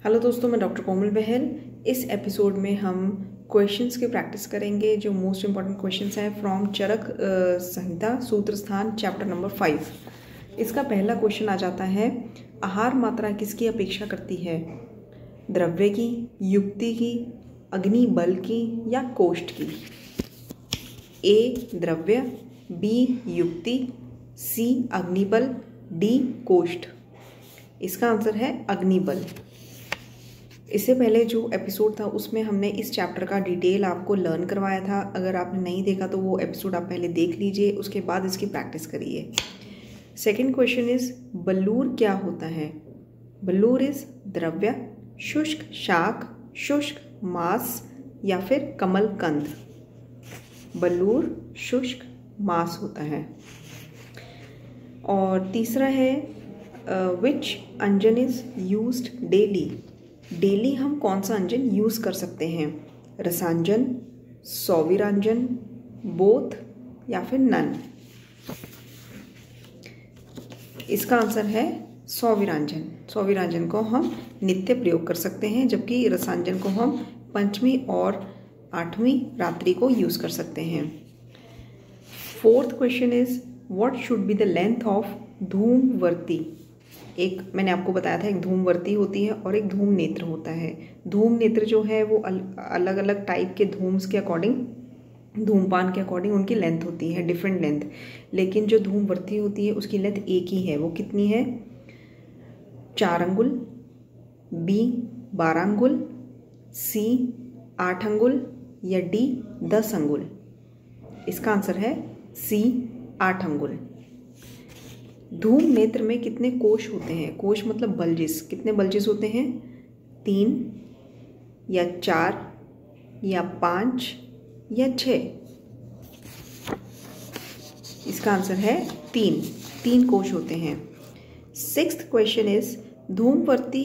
Hello दोस्तों, मैं doctor कोमल बहल। इस एपिसोड में हम क्वेश्चंस की प्रैक्टिस करेंगे जो मोस्ट इम्पॉर्टेंट क्वेश्चंस हैं फ्रॉम चरक संहिता सूत्र स्थान चैप्टर नंबर 5। इसका पहला क्वेश्चन आ जाता है, आहार मात्रा किसकी अपेक्षा करती है? द्रव्य की, युक्ति की, अग्नि बल की या कोष्ठ की? ए द्रव्य, बी युक्ति, सी अग्निबल, डी कोष्ठ। इसका आंसर है अग्निबल। इससे पहले जो एपिसोड था उसमें हमने इस चैप्टर का डिटेल आपको लर्न करवाया था। अगर आपने नहीं देखा तो वो एपिसोड आप पहले देख लीजिए, उसके बाद इसकी प्रैक्टिस करिए। सेकंड क्वेश्चन इज, बलूर क्या होता है? बलूर इज द्रव्य, शुष्क शाक, शुष्क मांस या फिर कमल कंद। बलूर शुष्क मांस होता है। और तीसरा है, विच अंजन इज यूज्ड डेली? डेली हम कौन सा अंजन यूज कर सकते हैं? रसांजन, सौविरांजन, बोथ या फिर नन। इसका आंसर है सौविरांजन। सौविरांजन को हम नित्य प्रयोग कर सकते हैं, जबकि रसांजन को हम पंचमी और आठवीं रात्रि को यूज कर सकते हैं। Fourth question is, what should be the length of धूमवर्ती? एक मैंने आपको बताया था, एक धूमवर्ती होती है और एक धूम नेत्र होता है। धूम नेत्र जो है वो अलग अलग टाइप के धूम्स के अकॉर्डिंग, धूमपान के अकॉर्डिंग उनकी लेंथ होती है, डिफरेंट लेंथ। लेकिन जो धूमवर्ती होती है उसकी लेंथ एक ही है। वो कितनी है? 4 अंगुल, बी 12 अंगुल, सी 8 अंगुल या डी 10 अंगुल। इसका आंसर है सी 8 अंगुल। धूम नेत्र में कितने कोश होते हैं? कोश मतलब बल्जिस। कितने बल्जिस होते हैं? 3 या 4 या 5 या 6। इसका आंसर है 3 कोश होते हैं। सिक्स्थ क्वेश्चन इज, धूमवर्ती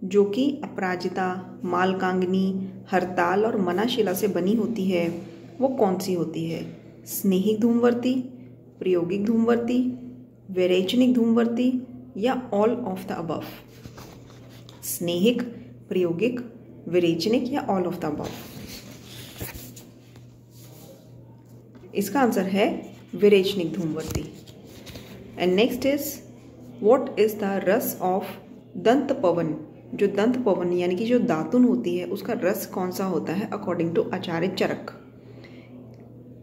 जो कि अपराजिता, मालकांगनी, हरताल और मनाशिला से बनी होती है वो कौन सी होती है? स्नेहिक धूमवर्ती, प्रायोगिक धूमवर्ती, विरेचनिक धूमवर्ती या ऑल ऑफ द अबव? स्नेहिक, प्रायोगिक, विरेचनिक या ऑल ऑफ द अबव? इसका आंसर है विरेचनिक धूमवर्ती। And next is, what is the रस ऑफ दंत पवन? जो दंत पवन यानी कि जो दातुन होती है उसका रस कौन सा होता है अकॉर्डिंग टू आचार्य चरक?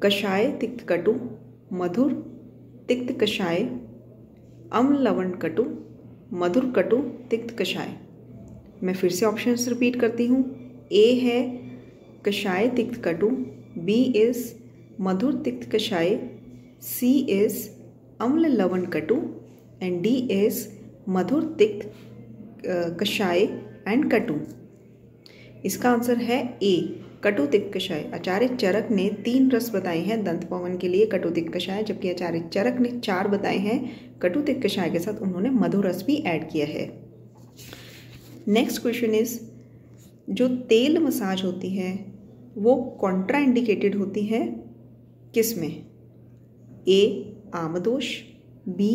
कषाय तिक्त कटु, मधुर तिक्त कषाय, अम्ल लवण कटु, मधुर कटु तिक्त कषाय। मैं फिर से ऑप्शंस रिपीट करती हूँ। ए है कषाय तिक्त कटु, बी इज मधुर तिक्त कषाय, सी इज अम्ल लवण कटु एंड डी इज मधुर तिक्त कषाय एंड कटु। इसका आंसर है ए कटु तिक्त कषाय। आचार्य चरक ने 3 रस बताए हैं दंत पवन के लिए कटु तिक्त कषाय, जबकि आचार्य चरक ने 4 बताए हैं। कटु तिक्त कषाय के साथ उन्होंने मधुर रस भी ऐड किया है। नेक्स्ट क्वेश्चन इज, जो तेल मसाज होती है वो कॉन्ट्राइंडिकेटेड होती है किस में? ए आमदोष, बी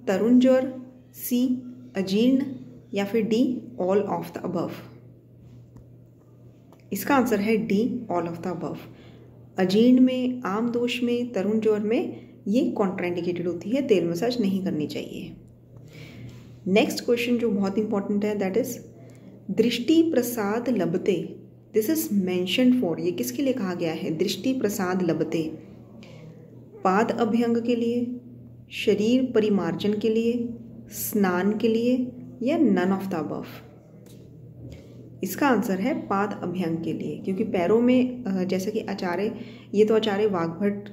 तरुण ज्वर, सी अजीर्ण या फिर D all of the above? इसका आंसर है D all of the above. अजीर्ण में, आम दोष में, तरुण ज्वर में ये कॉन्ट्राइंडिकेटेड होती है, तेल मसाज नहीं करनी चाहिए। नेक्स्ट क्वेश्चन जो बहुत इंपॉर्टेंट है, दैट इज दृष्टि प्रसाद लभते। दिस इज मेंशन्ड फॉर, ये किसके लिए कहा गया है? दृष्टि प्रसाद लभते। पाद अभ्यंग के लिए, शरीर परिमार्जन के लिए, स्नान के लिए या नन ऑफ द अबव? इसका आंसर है पाद अभ्यंग के लिए, क्योंकि पैरों में जैसे कि आचार्य, ये तो आचार्य वाग्भट,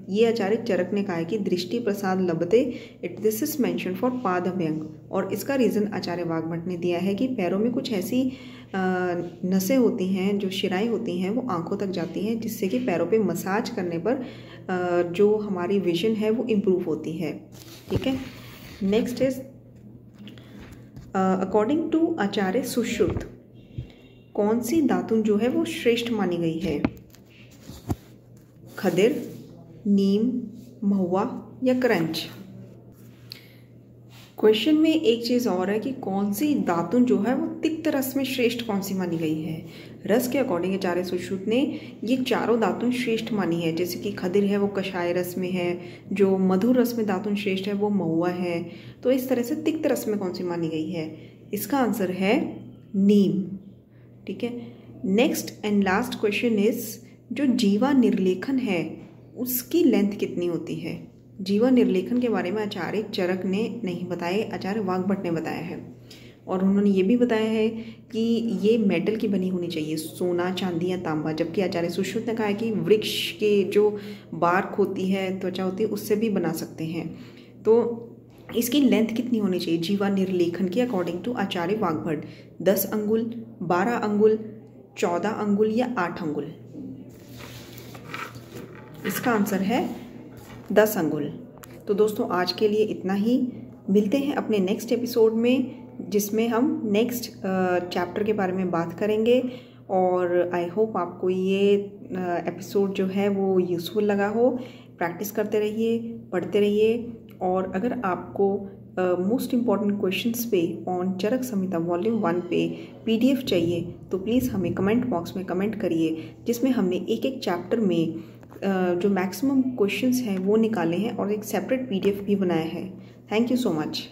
ये आचार्य चरक ने कहा है कि दृष्टि प्रसाद लभते, दिस इज मेंशन फॉर पाद अभ्यंग। और इसका रीज़न आचार्य वाग्भट ने दिया है कि पैरों में कुछ ऐसी नसें होती हैं, जो शिराएं होती हैं, वो आंखों तक जाती हैं, जिससे कि पैरों पे मसाज करने पर जो हमारी विजन है वो इम्प्रूव होती है। ठीक है। नेक्स्ट इज, अकॉर्डिंग टू आचार्य सुश्रुत कौन सी दातुन जो है वो श्रेष्ठ मानी गई है? खदिर, नीम, महुआ या करंज? क्वेश्चन में एक चीज़ और है कि कौन सी दातुन जो है वो तिक्त रस में श्रेष्ठ कौन सी मानी गई है। रस के अकॉर्डिंग आचार्य सुश्रुत ने ये चारों दातुन श्रेष्ठ मानी है। जैसे कि खदिर है वो कषाय रस में है, जो मधुर रस में दातुन श्रेष्ठ है वो महुआ है। तो इस तरह से तिक्त रस में कौन सी मानी गई है, इसका आंसर है नीम। ठीक है, next and last question is जो जीवा निर्लेखन है उसकी लेंथ कितनी होती है। जीवा निर्लेखन के बारे में आचार्य चरक ने नहीं बताए, आचार्य वाग्भट ने बताया है। और उन्होंने ये भी बताया है कि ये मेटल की बनी होनी चाहिए, सोना चांदी या तांबा। जबकि आचार्य सुश्रुत ने कहा है कि वृक्ष के जो बार्क होती है, त्वचा होती है, उससे भी बना सकते हैं। तो इसकी लेंथ कितनी होनी चाहिए जीवा निर्लेखन की अकॉर्डिंग टू आचार्य वाग्भट, 10 अंगुल, 12 अंगुल, 14 अंगुल या 8 अंगुल। इसका आंसर है 10 अंगुल। तो दोस्तों आज के लिए इतना ही, मिलते हैं अपने नेक्स्ट एपिसोड में जिसमें हम नेक्स्ट चैप्टर के बारे में बात करेंगे। और आई होप आपको ये एपिसोड जो है वो यूज़फुल लगा हो। प्रैक्टिस करते रहिए, पढ़ते रहिए। और अगर आपको मोस्ट इम्पॉर्टेंट क्वेश्चंस पे ऑन चरक संहिता वॉल्यूम 1 पे PDF चाहिए तो प्लीज़ हमें कमेंट बॉक्स में कमेंट करिए, जिसमें हमने एक एक चैप्टर में जो मैक्सिमम क्वेश्चंस हैं वो निकाले हैं और एक सेपरेट PDF भी बनाया है। Thank you so much.